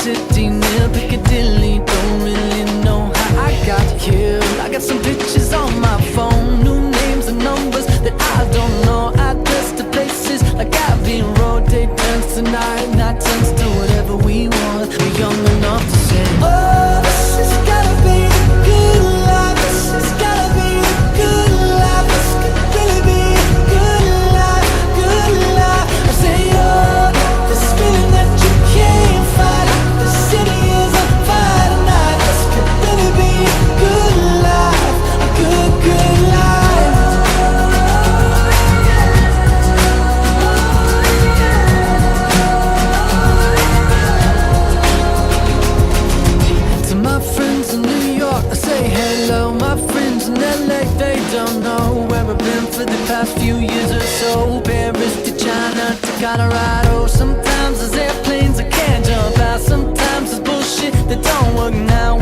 city near Piccadilly. Don't really know how I got here. I got some pictures on my phone, new names and numbers that I don't know. Address to places like Abbey Road. Day turns to night, night turns to whatever we want. We're young enough to say, oh, this has gotta be the good life. This has gotta be the good life. This could really be the good life, good life. I say, oh, this feeling that you can't fight. The city is on fire tonight. This could really be a good life, a good, good life. To my friends in New York, I say hello. My friends in LA, they don't know where I've been for the past few years or so. Paris to China to Colorado. Sometimes there's airplanes I can't jump out. Sometimes there's bullshit that don't work now.